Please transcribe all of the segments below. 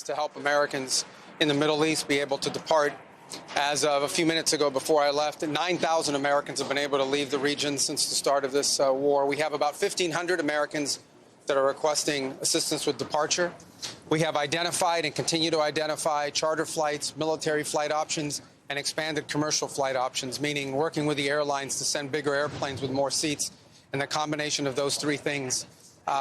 to help Americans in the Middle East be able to depart. As of a few minutes ago before I left, 9,000 Americans have been able to leave the region since the start of this war. We have about 1,500 Americans that are requesting assistance with departure. We have identified and continue to identify charter flights, military flight options, and expanded commercial flight options, meaning working with the airlines to send bigger airplanes with more seats, and the combination of those three things.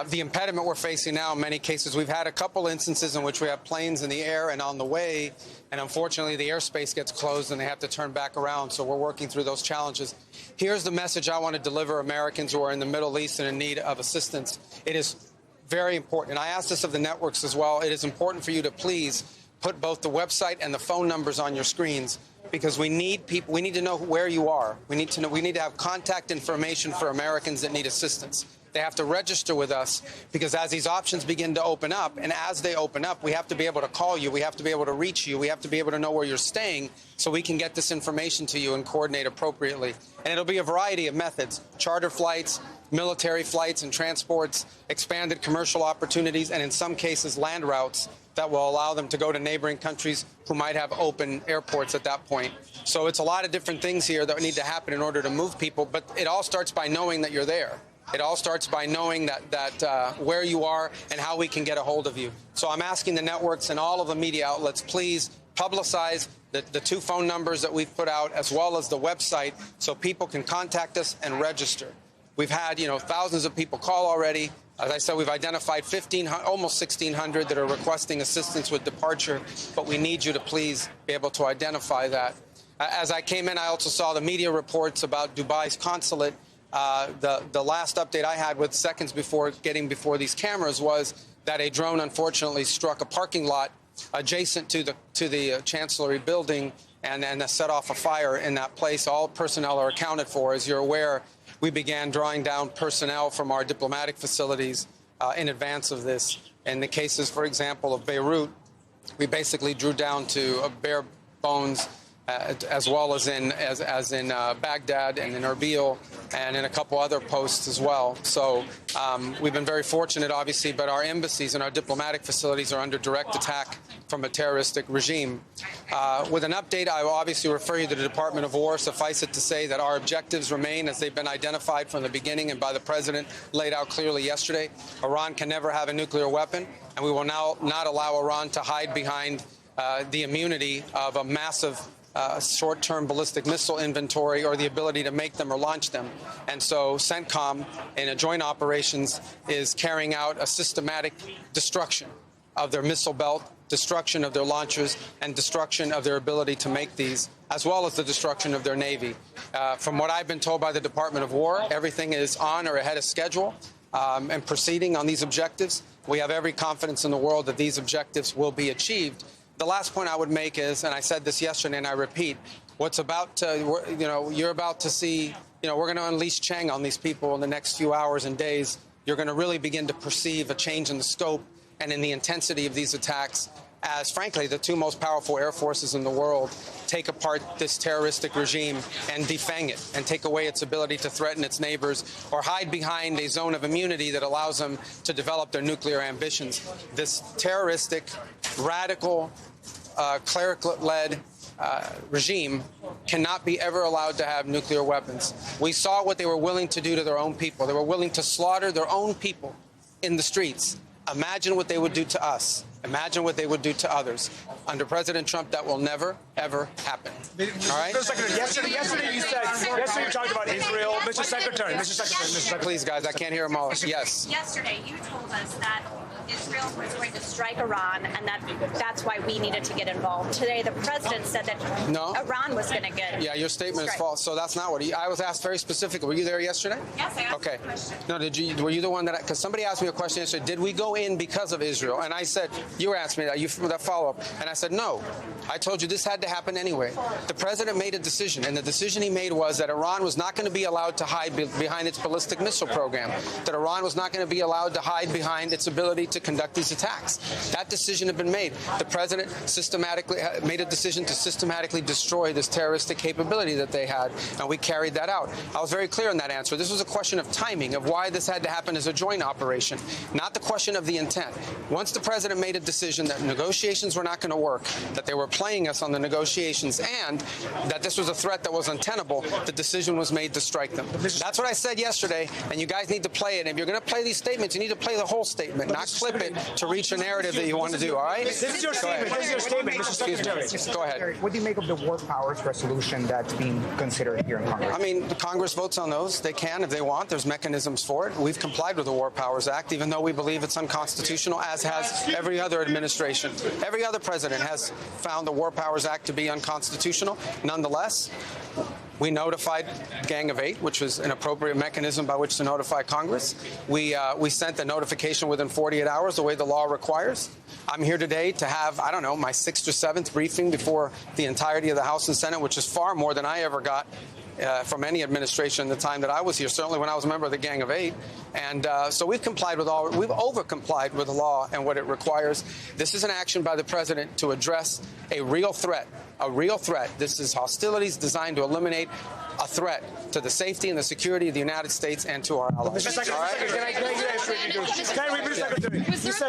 The impediment we're facing now, in many cases, we've had a couple instances in which we have planes in the air and on the way, and unfortunately the airspace gets closed and they have to turn back around, so we're working through those challenges. Here's the message I want to deliver Americans who are in the Middle East and in need of assistance. It is very important, and I ask this of the networks as well, it is important for you to please put both the website and the phone numbers on your screens, because we need people, we need to know where you are. We need to have contact information for Americans that need assistance. They have to register with us, because as these options begin to open up, and as they open up, we have to be able to call you, we have to be able to reach you, we have to be able to know where you're staying so we can get this information to you and coordinate appropriately. And it'll be a variety of methods: charter flights, military flights and transports, expanded commercial opportunities, and in some cases land routes that will allow them to go to neighboring countries who might have open airports at that point. So it's a lot of different things here that need to happen in order to move people, but it all starts by knowing that you're there. It all starts by knowing that where you are and how we can get a hold of you. So I'm asking the networks and all of the media outlets, please publicize the two phone numbers that we've put out, as well as the website, so people can contact us and register. We've had, thousands of people call already. As I said, we've identified almost 1,600 that are requesting assistance with departure, but we need you to please be able to identify that. As I came in, I also saw the media reports about Dubai's consulate. The last update I had with seconds before getting before these cameras was that a drone unfortunately struck a parking lot adjacent to the Chancellery building and set off a fire in that place. All personnel are accounted for. As you're aware, we began drawing down personnel from our diplomatic facilities in advance of this. In the cases, for example, of Beirut, we basically drew down to bare bones, as well as in Baghdad and in Erbil and in a couple other posts as well. So we've been very fortunate, obviously, but our embassies and our diplomatic facilities are under direct attack from a terroristic regime. With an update, I will obviously refer you to the Department of War. Suffice it to say that our objectives remain as they've been identified from the beginning and by the President laid out clearly yesterday. Iran can never have a nuclear weapon, and we will now not allow Iran to hide behind the immunity of a massive short-term ballistic missile inventory or the ability to make them or launch them. And so CENTCOM, in a joint operations, is carrying out a systematic destruction of their missile belt, destruction of their launchers, and destruction of their ability to make these, as well as the destruction of their Navy. From what I've been told by the Department of War, everything is on or ahead of schedule and proceeding on these objectives. We have every confidence in the world that these objectives will be achieved. The last point I would make is, and I said this yesterday and I repeat, what's about to, you're about to see, we're going to unleash Chang on these people in the next few hours and days. You're going to really begin to perceive a change in the scope and in the intensity of these attacks as, frankly, the two most powerful air forces in the world take apart this terroristic regime and defang it and take away its ability to threaten its neighbors or hide behind a zone of immunity that allows them to develop their nuclear ambitions. This terroristic, radical, cleric-led regime cannot be ever allowed to have nuclear weapons. We saw what they were willing to do to their own people. They were willing to slaughter their own people in the streets. Imagine what they would do to us. Imagine what they would do to others. Under President Trump, that will never, ever happen. All right? Yesterday you talked about Israel. Mr. Secretary. Please, guys, I can't hear them all. Yes. Yesterday, you told us that Israel was going to strike Iran, and that's why we needed to get involved. Today, the president said that Iran was going to get. Yeah, your statement is false. So that's not what I was asked very specifically. Were you there yesterday? Yes, I asked a question. No, were you the one that? Because somebody asked me a question yesterday. Did we go in because of Israel? And I said, you were asking me that follow-up, and I said no. I told you this had to happen anyway. The president made a decision, and the decision he made was that Iran was not going to be allowed to hide behind its ballistic missile program. That Iran was not going to be allowed to hide behind its ability to conduct these attacks. That decision had been made. The president systematically made a decision to systematically destroy this terroristic capability that they had, and we carried that out. I was very clear in that answer. This was a question of timing, of why this had to happen as a joint operation, not the question of the intent. Once the president made a decision that negotiations were not going to work, that they were playing us on the negotiations, and that this was a threat that was untenable, the decision was made to strike them. That's what I said yesterday, and you guys need to play it. And if you're going to play these statements, you need to play the whole statement, not clip it to reach a narrative that you want to do, all right? This is your statement. This is your statement, Mr. Secretary. Go ahead. What do you make of the war powers resolution that's being considered here in Congress? I mean, the Congress votes on those. They can if they want. There's mechanisms for it. We've complied with the War Powers Act, even though we believe it's unconstitutional, as has every other administration. Every other president has found the War Powers Act to be unconstitutional. Nonetheless, we notified Gang of Eight, which was an appropriate mechanism by which to notify Congress. We sent the notification within 48 hours, the way the law requires. I'm here today to have, I don't know, my 6th or 7th briefing before the entirety of the House and Senate, which is far more than I ever got from any administration in the time that I was here, certainly when I was a member of the Gang of Eight. And so we've over-complied with the law and what it requires. This is an action by the president to address a real threat. A real threat. This is hostilities designed to eliminate a threat to the safety and the security of the United States and to our allies. Was there a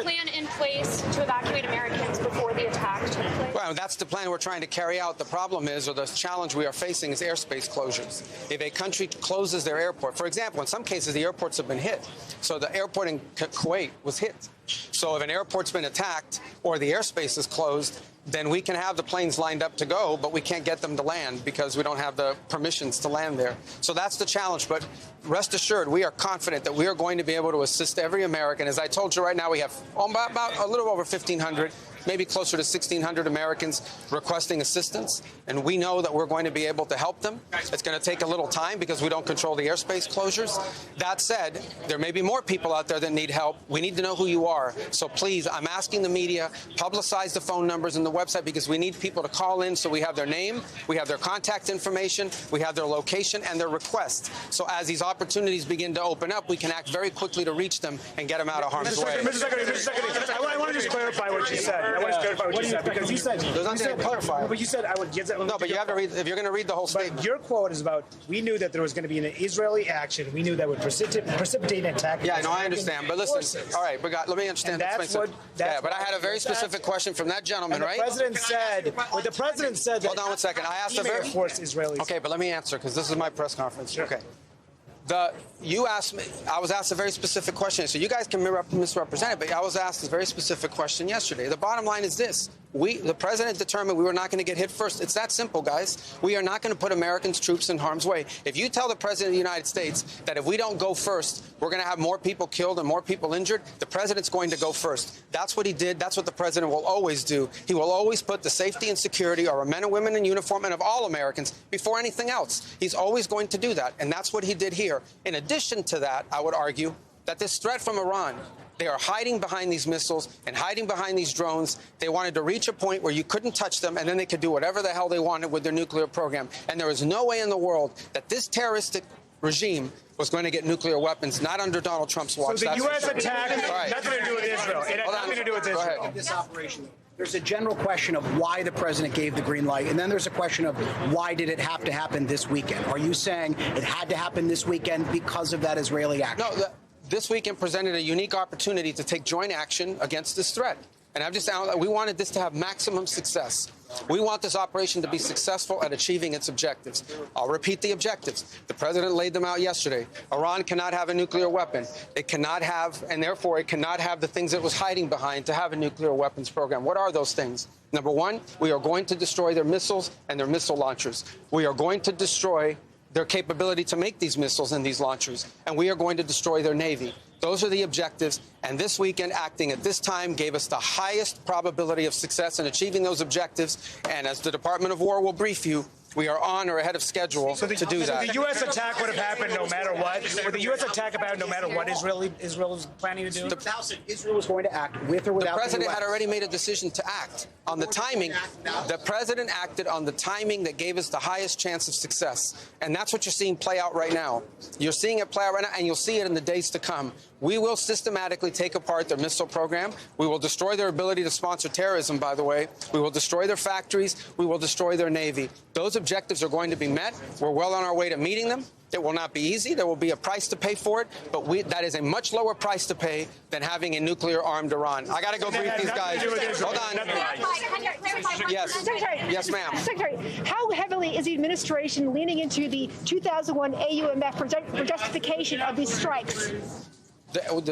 plan in place to evacuate Americans before the attack took place? Well, that's the plan we're trying to carry out. The problem is, or the challenge we are facing, is airspace closures. If a country closes their airport, for example, in some cases the airports have been hit. So the airport in Kuwait was hit. So if an airport's been attacked or the airspace is closed, then we can have the planes lined up to go, but we can't get them to land because we don't have the permissions to land there. So that's the challenge. But rest assured, we are confident that we are going to be able to assist every American. As I told you right now, we have about a little over 1,500, maybe closer to 1,600 Americans requesting assistance. And we know that we're going to be able to help them. It's going to take a little time because we don't control the airspace closures. That said, there may be more people out there that need help. We need to know who you are. So please, I'm asking the media, publicize the phone numbers and the website, because we need people to call in so we have their name, we have their contact information, we have their location and their request. So as these opportunities begin to open up, we can act very quickly to reach them and get them out of harm's way. Mr. Secretary, I want to just clarify what you said. I want to clarify what you said, because you said... There's nothing to clarify. But you said I would get that... No, but you have to read... If you're going to read the whole statement... But your quote is about, we knew that there was going to be an Israeli action. We knew that would precipitate an attack. Yeah, no, I understand. But listen, all right, but let me understand. Yeah, but I had a very specific question from that gentleman, right? The president said that... Hold on one second. I asked a very... force Israelis. Okay, but let me answer, because this is my press conference. Sure. Okay. You asked me, I was asked a very specific question, so you guys can misrepresent it, but I was asked a very specific question yesterday. The bottom line is this. The president determined we were not going to get hit first. It's that simple, guys. We are not going to put Americans' troops in harm's way. If you tell the president of the United States that if we don't go first, we're going to have more people killed and more people injured, the president's going to go first. That's what he did. That's what the president will always do. He will always put the safety and security of our men and women in uniform and of all Americans before anything else. He's always going to do that, and that's what he did here. In addition to that, I would argue that this threat from Iran, they are hiding behind these missiles and hiding behind these drones. They wanted to reach a point where you couldn't touch them, and then they could do whatever the hell they wanted with their nuclear program. And there is no way in the world that this terroristic regime was going to get nuclear weapons, not under Donald Trump's watch. So the U.S. attack right. nothing to do with Israel. It had nothing to do with Israel. Go ahead. This operation, there's a general question of why the president gave the green light, and then there's a question of why did it have to happen this weekend? Are you saying it had to happen this weekend because of that Israeli action? No, this weekend presented a unique opportunity to take joint action against this threat. And we wanted this to have maximum success. We want this operation to be successful at achieving its objectives. I'll repeat the objectives. The president laid them out yesterday. Iran cannot have a nuclear weapon. It cannot have, and therefore it cannot have the things it was hiding behind to have a nuclear weapons program. What are those things? Number one, we are going to destroy their missiles and their missile launchers. We are going to destroy their capability to make these missiles and these launchers, and we are going to destroy their Navy. Those are the objectives, and this weekend, acting at this time, gave us the highest probability of success in achieving those objectives, and as the Department of War will brief you, we are on or ahead of schedule to do that. So the U.S. attack would have happened no matter what? Would the U.S. attack have happened no matter what Israel is planning to do? The House said Israel was going to act with or without the president the had already made a decision to act on the timing. The president acted on the timing that gave us the highest chance of success. And that's what you're seeing play out right now. You're seeing it play out right now, and you'll see it in the days to come. We will systematically take apart their missile program. We will destroy their ability to sponsor terrorism, by the way. We will destroy their factories. We will destroy their Navy. Those objectives are going to be met. We're well on our way to meeting them. It will not be easy. There will be a price to pay for it, but that is a much lower price to pay than having a nuclear-armed Iran. I got to go brief these guys. Hold on. Yes. Secretary. Yes, ma'am. Secretary, how heavily is the administration leaning into the 2001 AUMF for justification of these strikes?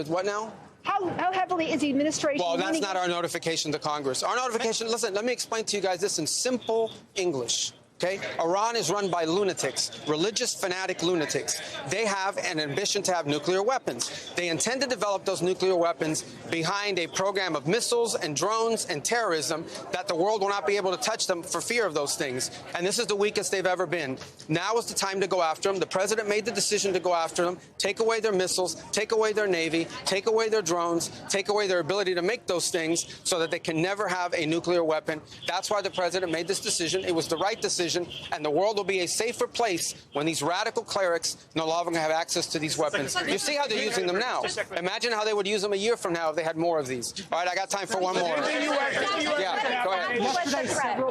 What now? How heavily is the administration Well, that's leaning not our notification to Congress. Our notification, listen, let me explain to you guys this in simple English. Okay? Iran is run by lunatics, religious fanatic lunatics. They have an ambition to have nuclear weapons. They intend to develop those nuclear weapons behind a program of missiles and drones and terrorism that the world will not be able to touch them for fear of those things. And this is the weakest they've ever been. Now is the time to go after them. The president made the decision to go after them, take away their missiles, take away their Navy, take away their drones, take away their ability to make those things so that they can never have a nuclear weapon. That's why the president made this decision. It was the right decision. And the world will be a safer place when these radical clerics no longer have access to these weapons. You see how they're using them now. Imagine how they would use them a year from now if they had more of these. All right, I got time for one more. Yeah, go ahead. What exactly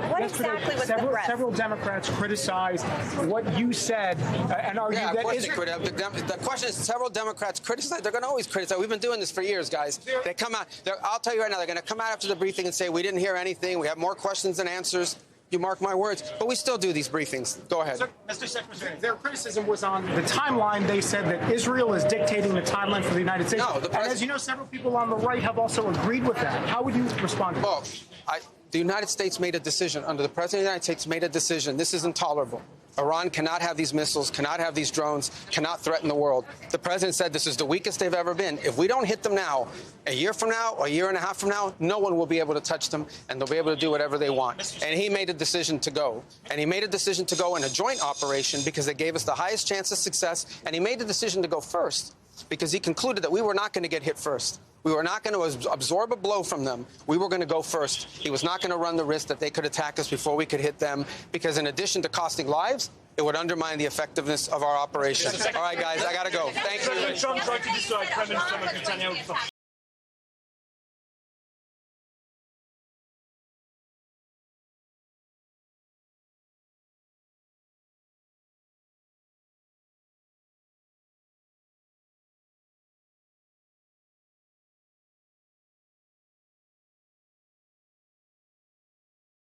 was the threat? Several Democrats criticized what you said and argued Yeah, of that course the question is, several Democrats criticize. They're going to always criticize. We've been doing this for years, guys. They come out. I'll tell you right now, they're going to come out after the briefing and say, we didn't hear anything. We have more questions than answers. You mark my words. But we still do these briefings. Go ahead. Mr. Secretary, their criticism was on the timeline. They said that Israel is dictating the timeline for the United States. No, and as you know, several people on the right have also agreed with that. How would you respond to that? Well, the United States made a decision. Under the President of the United States made a decision. This is intolerable. Iran cannot have these missiles, cannot have these drones, cannot threaten the world. The president said this is the weakest they've ever been. If we don't hit them now, a year from now, or a year and a half from now, no one will be able to touch them, and they'll be able to do whatever they want. And he made a decision to go. And he made a decision to go in a joint operation because it gave us the highest chance of success. And he made the decision to go first because he concluded that we were not going to get hit first. We were not going to absorb a blow from them. We were going to go first. He was not going to run the risk that they could attack us before we could hit them, because in addition to costing lives, it would undermine the effectiveness of our operation. All right, guys, I got to go. Thank you.